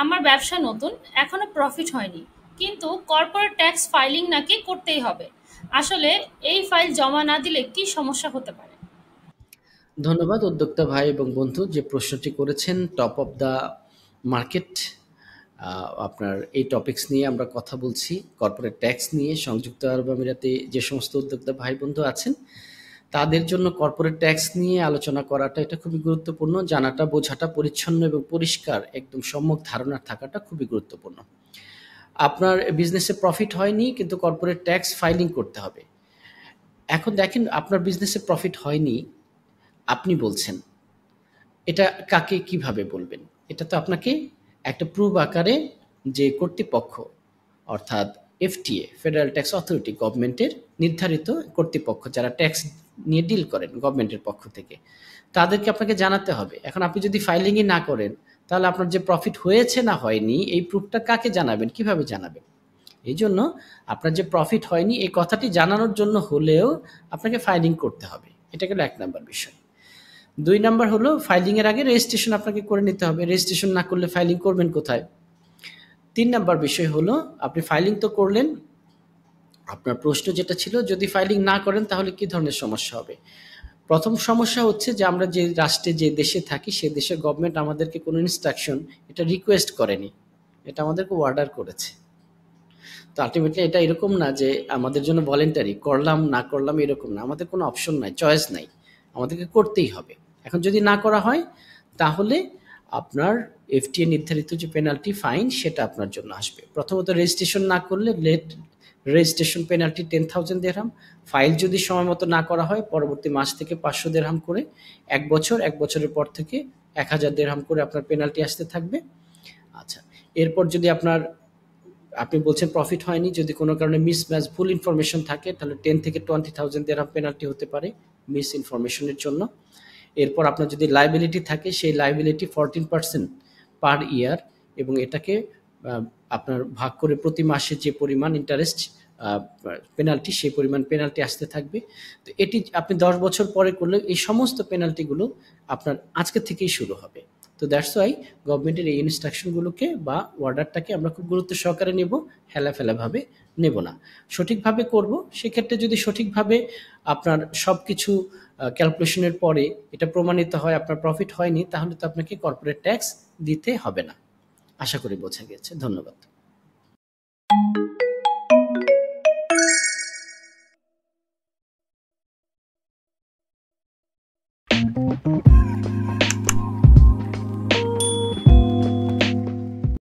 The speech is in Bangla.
আমার ব্যবসা নতুন, এখনো প্রফিট হয়নি, কিন্তু কর্পোরেট ট্যাক্স ফাইলিং নাকি করতেই হবে। আসলে এই ফাইল জমা না দিলে কি সমস্যা হতে পারে? ধন্যবাদ উদ্যোক্তা ভাই এবং বন্ধু যে প্রশ্নটি করেছেন টপ অফ দ্য মার্কেট। আপনার এই টপিকস নিয়ে আমরা কথা বলছি, কর্পোরেট ট্যাক্স নিয়ে। সংযুক্ত আরব আমিরাতে যে সমস্ত উদ্যোক্তা ভাই বন্ধু আছেন তাদের জন্য কর্পোরেট ট্যাক্স নিয়ে আলোচনা করাটা এটা খুবই গুরুত্বপূর্ণ। জানাটা, বোঝাটা, পরিচ্ছন্ন এবং পরিষ্কার একদম সম্যক ধারণা থাকাটা খুবই গুরুত্বপূর্ণ। আপনার বিজনেসে প্রফিট হয়নি কিন্তু কর্পোরেট ট্যাক্স ফাইলিং করতে হবে। এখন দেখেন, আপনার বিজনেসে প্রফিট হয়নি আপনি বলছেন, এটা কাকে কিভাবে বলবেন? এটা তো আপনাকে একটা প্রুফ আকারে যে কর্তৃপক্ষ, অর্থাৎ এফটিএ, ফেডারেল ট্যাক্স অথরিটি, গভর্নমেন্টের নির্ধারিত কর্তৃপক্ষ যারা ট্যাক্স নিয়ে ডিল করেন গভর্নমেন্টের পক্ষ থেকে, তাদেরকে আপনাকে জানাতে হবে। এখন আপনি যদি ফাইলিংই না করেন তাহলে আপনার যে প্রফিট হয়েছে না হয়নি এই প্রুফটা কাকে জানাবেন, কিভাবে জানাবেন? এই জন্য আপনার যে প্রফিট হয়নি এই কথাটি জানানোর জন্য হলেও আপনাকে ফাইলিং করতে হবে। এটা গেল ১ নাম্বার বিষয়। ২ নাম্বার হলো, ফাইলিং এর আগে রেজিস্ট্রেশন আপনাকে করে নিতে হবে। রেজিস্ট্রেশন না করলে ফাইলিং করবেন কোথায়? ৩ নাম্বার বিষয় হলো, আপনি ফাইলিং তো করলেন। আপনার প্রশ্ন যেটা ছিল, যদি ফাইলিং না করেন তাহলে কি ধরনের সমস্যা হবে? প্রথম সমস্যা হচ্ছে যে আমরা যে রাষ্ট্রে, যে দেশে থাকি সে দেশের গভর্নমেন্ট আমাদেরকে কোনো ইনস্ট্রাকশন এটা রিকোয়েস্ট করেনি। এটা আমাদেরকে অর্ডার করেছে। তো আল্টিমেটলি এটা এরকম না যে আমাদের জন্য ভলেন্টারি, করলাম না করলাম এরকম না। আমাদের কোনো অপশন নাই, চয়েস নাই। আমাদেরকে করতেই হবে। এখন যদি না করা হয় তাহলে আপনার এফটিএ নির্ধারিত যে পেনাল্টি ফাইন সেটা আপনার জন্য আসবে। প্রথমত রেজিস্ট্রেশন না করলে লেট রেজিস্ট্রেশন পেনাল্টি 10,000 দিরহাম। ফাইল যদি সময় মতো না করা হয় পরবর্তী মাস থেকে 500 দিরহাম করে, ১ বছর, ১ বছরের পর থেকে ১,০০০ দিরহাম করে আপনার পেনাল্টি আসতে থাকবে। আচ্ছা, এরপর যদি আপনি বলছেন প্রফিট হয়নি, যদি কোনো কারণে মিসম্যাচ, ভুল ইনফরমেশন থাকে তাহলে 10 থেকে 20,000 দিরহাম পেনাল্টি হতে পারে মিস ইনফরমেশনের জন্য। এরপর আপনার যদি লায়াবিলিটি থাকে সেই লায়াবিলিটি 14% পার ইয়ার, এবং এটাকে আপনার ভাগ করে প্রতি মাসে যে পরিমাণ ইন্টারেস্ট পেনাল্টি, সেই পরিমাণ পেনাল্টি আসতে থাকবে। তো এটি আপনি ১০ বছর পরে করলে এই সমস্ত পেনাল্টিগুলো আপনার আজকে থেকেই শুরু হবে। তো দ্যাটস ওয়াই গভর্নমেন্টের এই ইনস্ট্রাকশনগুলোকে বা অর্ডারটাকে আমরা খুব গুরুত্ব সহকারে নেব, হেলাফেলাভাবে নেব না। সঠিকভাবে করব। সেক্ষেত্রে যদি সঠিকভাবে আপনার সব কিছু ক্যালকুলেশনের পরে এটা প্রমাণিত হয় আপনার প্রফিট হয়নি, তাহলে তো আপনাকে কর্পোরেট ট্যাক্স দিতে হবে না। আশা করি বোঝা গেছে। ধন্যবাদ।